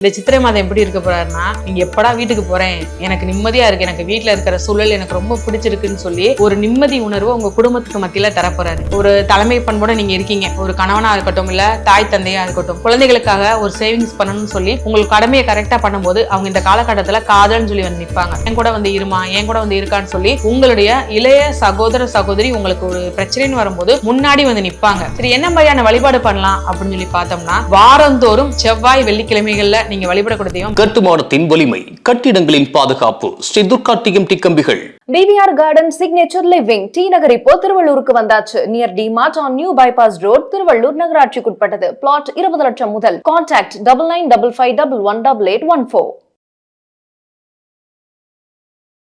இந்த சித்திரை மாதம் எப்படி இருக்க போறாருன்னா, நீங்க எப்படா வீட்டுக்கு போறேன், எனக்கு நிம்மதியா இருக்கு, எனக்கு வீட்டுல இருக்கிற சூழல் எனக்கு ரொம்ப பிடிச்சிருக்குன்னு சொல்லி ஒரு நிம்மதி உணர்வு உங்க குடும்பத்துக்கு மத்தியில தரப்போறாரு. ஒரு தலைமை பண்போட நீங்க இருக்கீங்க, ஒரு கணவனா இருக்கட்டும், இல்ல தாய் தந்தையா இருக்கட்டும், குழந்தைகளுக்காக ஒரு சேவிங்ஸ் பண்ணணும்னு சொல்லி உங்களுக்கு கடமையை கரெக்டா பண்ணும்போது அவங்க இந்த காலகட்டத்துல காதல்னு சொல்லி வந்து நிற்பாங்க. என் கூட வந்து இருமா, என் கூட வந்து இருக்கான்னு சொல்லி உங்களுடைய இளைய சகோதர சகோதரி உங்களுக்கு ஒரு பிரச்சனைன்னு வரும்போது முன்னாடி வந்து நிற்பாங்க. சரி, என்ன மாதிரியான வழிபாடு பண்ணலாம் அப்படின்னு சொல்லி பார்த்தோம்னா, வாரந்தோறும் செவ்வாய் வெள்ளிக்கிழமைகள்ல நீங்க வழிபடக்கூடிய தெய்வம் கட்டுமானத்தின் வலிமை, கட்டிடங்களின் பாதுகாப்பு, ஸ்ரீ துர்கா டிஎம்டி கம்பிகள். TVR garden signature living T Nagar இப்போ திருவள்ளூருக்கு வந்தாச்சு. Near D mart on new bypass road, Tiruvallur நகராட்சிக்குட்பட்டது. பிளாட் 20 லட்சம் முதல். கான்டாக்ட் 9955511814.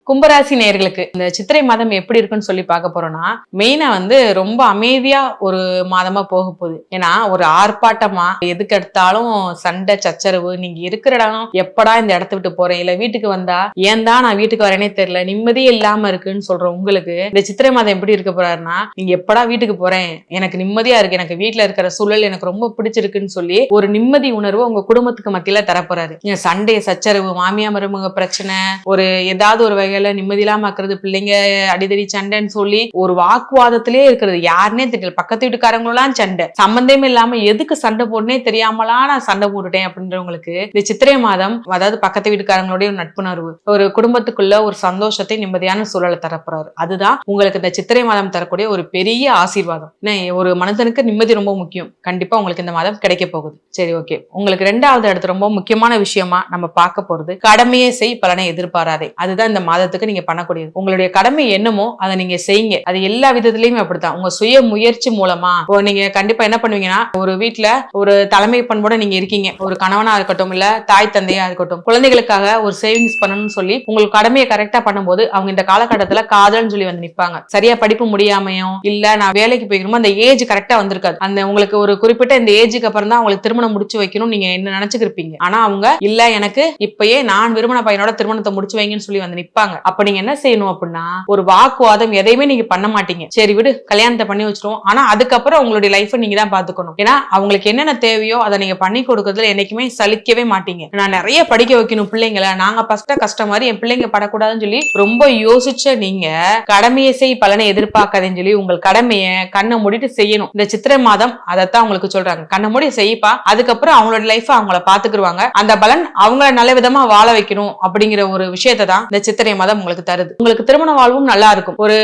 கும்பராசி நேயர்களுக்கு இந்த சித்திரை மாதம் எப்படி இருக்குன்னு சொல்லி பார்க்க போறோம்னா, மெயினா வந்து ரொம்ப அமைதியா ஒரு மாதமா போக போகுது. ஏன்னா ஒரு ஆர்ப்பாட்டமா எதுக்கு எடுத்தாலும் சண்டை சச்சரவு, நீங்க இருக்கிற இடம் எப்படா இந்த இடத்த விட்டு போறேன், இல்ல வீட்டுக்கு வந்தா ஏன் தான் நான் வீட்டுக்கு வரேனே தெரியல, நிம்மதியே இல்லாம இருக்குன்னு சொல்ற உங்களுக்கு இந்த சித்திரை மாதம் எப்படி இருக்க போறாருன்னா, நீங்க எப்படா வீட்டுக்கு போறேன், எனக்கு நிம்மதியா இருக்கு, எனக்கு வீட்டுல இருக்கிற சூழல் எனக்கு ரொம்ப பிடிச்சிருக்குன்னு சொல்லி ஒரு நிம்மதி உணர்வு உங்க குடும்பத்துக்கு மத்தியில தரப்போறாரு. சண்டை சச்சரவு, மாமியா மருமக பிரச்சனை, ஒரு ஏதாவது ஒரு வகை நிம்மதி இல்லாம ஆக்குறது, பிள்ளைங்க அடிதடி சண்டைன்னு சொல்லி ஒரு வாக்குவாதத்திலே இருக்கிறது, யாருன்னே தெரியல, பக்கத்து வீட்டுக்காரங்களெல்லாம் சண்டை, சம்பந்தமே இல்லாம எதுக்கு சண்டை போடனே தெரியாமலா நான் சண்டை போட்டுட்டேன் அப்படின்றவங்களுக்கு இந்த சித்திரை மாதம், அதாவது பக்கத்து வீட்டுக்காரங்களுடைய ஒரு நட்புணர்வு, ஒரு குடும்பத்துக்குள்ள ஒரு சந்தோஷத்தை, நிம்மதியான சூழலை தரப்போறாரு. அதுதான் உங்களுக்கு இந்த சித்திரை மாதம் தரக்கூடிய ஒரு பெரிய ஆசீர்வாதம். ஒரு மனிதனுக்கு நிம்மதி ரொம்ப முக்கியம், கண்டிப்பா உங்களுக்கு இந்த மாதம் கிடைக்க போகுது. சரி, ஓகே. உங்களுக்கு ரெண்டாவது இடத்து ரொம்ப முக்கியமான விஷயமா நம்ம பார்க்க போறது, கடமையே செய் பலனை எதிர்பாராதே. அதுதான் இந்த மாதத்துக்கு நீங்க பண்ணக்கூடியது. உங்களுடைய கடமை என்னமோ அதை நீங்க செய்யுங்க. அது எல்லா விதத்திலயுமே அப்படித்தான். உங்க சுய முயற்சி மூலமா நீங்க கண்டிப்பா என்ன பண்ணுவீங்கன்னா, ஒரு வீட்டுல ஒரு தலைமை பண்போட நீங்க இருக்கீங்க, ஒரு கணவனா இருக்கட்டும், இல்ல தாய் தந்தையா இருக்கட்டும், குழந்தைகளுக்காக ஒரு சேவிங்ஸ் பண்ணணும்னு சொல்லி உங்களுக்கு கடமையை கரெக்டா பண்ணும்போது அவங்க இந்த காலகட்டத்துல காதல்னு சொல்லி வந்து நிற்பாங்க. சரியா படிப்பு முடியாமையும், இல்ல நான் வேலைக்கு போய்க்கணுமோ அந்த ஏஜ் கரெக்டா வந்திருக்காது, அந்த உங்களுக்கு ஒரு குறிப்பிட்ட இந்த ஏஜுக்கு அப்புறம் தான் அவங்களுக்கு திருமணம் முடிச்சு வைக்கணும் நீங்க என்ன நினைச்சுக்கிருப்பீங்க. ஆனா அவங்க இல்ல, எனக்கு இப்பயே நான் விரும்பின பையனோட திருமணத்தை முடிச்சு வைங்கன்னு சொல்லி வந்து நிற்பாங்க. அப்ப நீங்க என்ன செய்யணும் அப்படின்னா, ஒரு வாக்குவாதம் எதையுமே நீங்க பண்ண மாட்டீங்க. சரி விடு, கல்யாணத்தை பண்ணி வச்சிருவோம், ஆனா அதுக்கப்புறம் உங்களுடைய லைஃப் நீங்க தான் பாத்துக்கணும். ஏன்னா அவங்களுக்கு என்னென்ன தேவையோ அதை நீங்க பண்ணி கொடுக்கறதுல என்னைக்குமே சலிக்கவே மாட்டீங்க. நான் நிறைய படிக்க வைக்கணும் பிள்ளைங்களை, நாங்க ஃபர்ஸ்ட் கஷ்டம் மாதிரி என் பிள்ளைங்க படக்கூடாதுன்னு சொல்லி ரொம்ப யோசிச்ச நீங்க கடமையை செய் பலனை எதிர்பார்க்காதேன்னு சொல்லி உங்கள் கடமையை கண்ணை மூடிட்டு செய்யணும். இந்த சித்திரை மாதம் அதைத்தான் உங்களுக்கு சொல்றாங்க, கண்ணை மூடி செய்யப்பா, அதுக்கப்புறம் அவங்களோட லைஃப் அவங்கள பாத்துக்குருவாங்க, அந்த பலன் அவங்கள நல்ல விதமா வாழ வைக்கணும் அப்படிங்கிற ஒரு விஷயத்தை தான் இந்த சித்திரை மாதம் உங்களுக்கு தருது. உங்களுக்கு திருமண வாழ்வும் நல்லா இருக்கும். ஒரு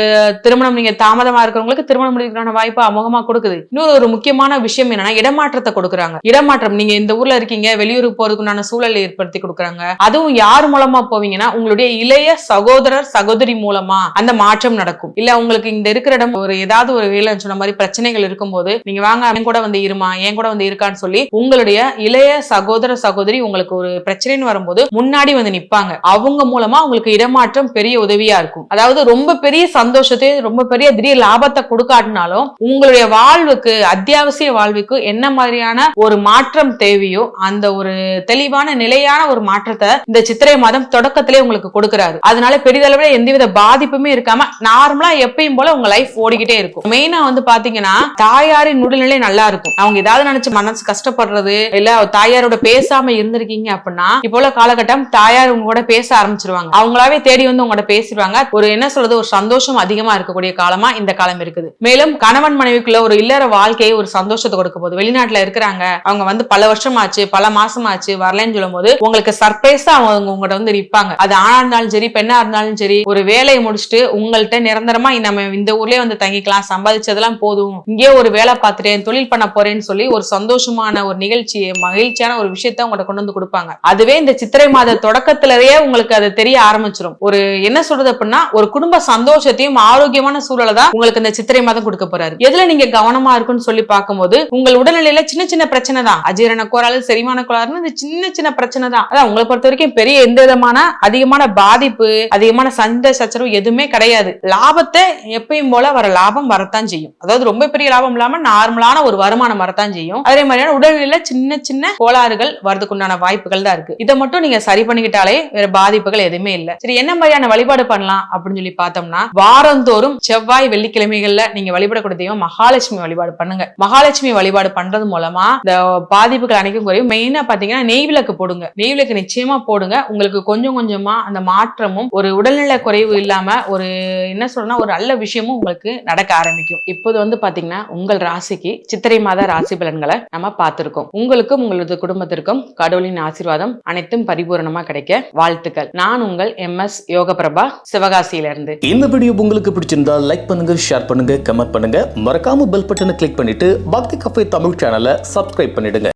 திருமணம் நீங்க தாமதமா இருக்கிறவங்களுக்கு திருமணம் முடிக்கிறதுக்கான வாய்ப்பு அமோகமா கொடுக்குது. இன்னொரு ஒரு முக்கியமான விஷயம் என்னன்னா, இடமாற்றத்தை கொடுக்குறாங்க. இடமாற்றம், நீங்க இந்த ஊர்ல இருக்கீங்க, வெளியூருக்கு போறதுக்குண்டான சூழலை ஏற்படுத்தி கொடுக்குறாங்க. அதுவும் யார் மூலமா போவீங்கன்னா, உங்களுடைய இளைய சகோதரர் சகோதரி மூலமா அந்த மாற்றம் நடக்கும். இல்ல உங்களுக்கு இந்த இருக்கிற இடம் ஒரு ஏதாவது ஒரு வேலை சொன்ன மாதிரி பிரச்சனைகள் இருக்கும்போது நீங்க வாங்க, என் கூட வந்து இருமா, என் கூட வந்து இருக்கான்னு சொல்லி உங்களுடைய இளைய சகோதர சகோதரி உங்களுக்கு ஒரு பிரச்சனைன்னு வரும்போது முன்னாடி வந்து நிற்பாங்க. அவங்க மூலமா உங்களுக்கு இடமாற்றம் பெரிய உதவியா இருக்கும். அதாவது ரொம்ப பெரிய சந்தோஷத்தை, ரொம்ப பெரிய திடீர் லாபத்தை கொடுக்காட்டினாலும் உங்களுடைய வாழ்வுக்கு, அத்தியாவசிய வாழ்வுக்கு என்ன மாதிரியான ஒரு மாற்றம் தேவையோ அந்த ஒரு தெளிவான நிலையான ஒரு மாற்றத்தை இந்த சித்திரை மாதம் தொடக்கத்திலே உங்களுக்கு கொடுக்கிறாரு. அதனால பெரிதளவில் எந்தவித பாதிப்புமே இருக்காம நார்மலா எப்பயும் போல உங்க லைஃப் ஓடிக்கிட்டே இருக்கும். மெயினா வந்து பாத்தீங்கன்னா, தாயாரின் உடல்நிலை நல்லா இருக்கும். அவங்க ஏதாவது நினைச்சு மனசு கஷ்டப்படுறது, இல்ல தாயாரோட பேசாம இருந்திருக்கீங்க அப்படின்னா, இப்போ காலகட்டம் தாயார் உங்க கூட பேச ஆரம்பிச்சிருவாங்க. அவங்களாவே தேடி வந்து உங்களோட பேசிடுவாங்க. ஒரு என்ன சொல்றது, ஒரு சந்தோஷம் அதிகமா இருக்கக்கூடிய காலமா இந்த காலம் இருக்குது. மேலும் கணவன் மனைவிக்குள்ள ஒரு இல்லற வாழ்க்கையை ஒரு சந்தோஷத்தை கொடுக்க போது, வெளிநாட்டுல இருக்கிறாங்க, அவங்க வந்து பல வருஷம் ஆச்சு, பல மாசம் ஆச்சு வரலன்னு சொல்லும் போது உங்களுக்கு சர்ப்ரைஸா அவங்க உங்கள்கிட்ட வந்து நிற்பாங்க. அது ஆணா இருந்தாலும் சரி, பெண்ணா இருந்தாலும் சரி, ஒரு வேலையை முடிச்சுட்டு உங்கள்கிட்ட நிரந்தரமா நம்ம இந்த ஊர்லயே வந்து தங்கிக்கலாம், சம்பாதிச்சதெல்லாம் போதும், இங்கே ஒரு வேலை பார்த்துட்டேன், தொழில் பண்ண போறேன்னு சொல்லி ஒரு சந்தோஷமான ஒரு நிகழ்ச்சியை, மகிழ்ச்சியான ஒரு விஷயத்த உங்கள்கிட்ட கொண்டு வந்து கொடுப்பாங்க. அதுவே இந்த சித்திரை மாத தொடக்கத்திலேயே உங்களுக்கு அது தெரிய ஆரம்பிச்சிடும். ஒரு என்ன சொல்றது அப்படின்னா, ஒரு குடும்ப சந்தோஷத்தையும் ஆரோக்கியமான சூழலை தான் உங்களுக்கு இந்த சித்திரை மாதம் கொடுக்க போறாரு. எதுல நீங்க கவனமா இருக்குன்னு சொல்லி பார்க்கும்போது, உங்கள் உடல்நிலையில சின்ன சின்ன பிரச்சனை தான், அஜீரண கோளாறு, செரிமான கோளாறு, இந்த சின்ன சின்ன பிரச்சனை தான். அதான் உங்களை பொறுத்த வரைக்கும் பெரிய எந்த விதமான அதிகமான பாதிப்பு, அதிகமான சண்டை சச்சரவு எதுவுமே கிடையாது. லாபத்தை எப்பயும் போல வர லாபம் வரத்தான் செய்யும். அதாவது ரொம்ப பெரிய லாபம் இல்லாம நார்மலான ஒரு வருமானம் வரத்தான் செய்யும். அதே மாதிரியான உடல்நிலையில சின்ன சின்ன கோளாறுகள் வரதுக்குண்டான வாய்ப்புகள் தான் இருக்கு. இதை மட்டும் நீங்க சரி பண்ணிக்கிட்டாலே வேற பாதிப்புகள் எதுவுமே இல்லை. சரி, என்ன மாதிரியான வழிபாடு பண்ணலாம் அப்படின்னு சொல்லி பார்த்தோம்னா, வாரந்தோறும் செவ்வாய் வெள்ளிக்கிழமைகள்ல நீங்க வழிபடக்கூடிய தெய்வம் மகாலட்சுமி வழிபாடு பண்ணுங்க. மகாலட்சுமி வழிபாடு பண்றது மூலமா இந்த பாதிப்புகள் அனைக்கும் குறையும். மெயினா பாத்தீங்கன்னா நெய் விளக்கு போடுங்க. நெய் விளக்கு நிச்சயமா போடுங்க. உங்களுக்கு கொஞ்சம் கொஞ்சமா அந்த மாற்றமும் ஒரு உடல்நல குறைவு இல்லாம ஒரு என்ன சொல்றேன்னா ஒரு நல்ல விஷயமும் உங்களுக்கு நடக்க ஆரம்பிக்கும். இப்போது வந்து பாத்தீங்கன்னா உங்கள் ராசிக்கு சித்திரை மாத ராசி பலன்களை நம்ம பார்த்திருக்கோம். உங்களுக்கும் உங்களது குடும்பத்திற்கும் கடவுளின் ஆசீர்வாதம் அனைத்தும் பரிபூரணமா கிடைக்க வாழ்த்துக்கள். நான் உங்கள் MS யோகபிரபா, சிவகாசியிலிருந்து. இந்த வீடியோ உங்களுக்கு பிடிச்சிருந்தா லைக் பண்ணுங்க, ஷேர் பண்ணுங்க, கமெண்ட் பண்ணுங்க. மறக்காம பெல் பட்டனை கிளிக் பண்ணிட்டு பக்தி கஃபே தமிழ் சேனலை சப்ஸ்கிரைப் பண்ணிடுங்க.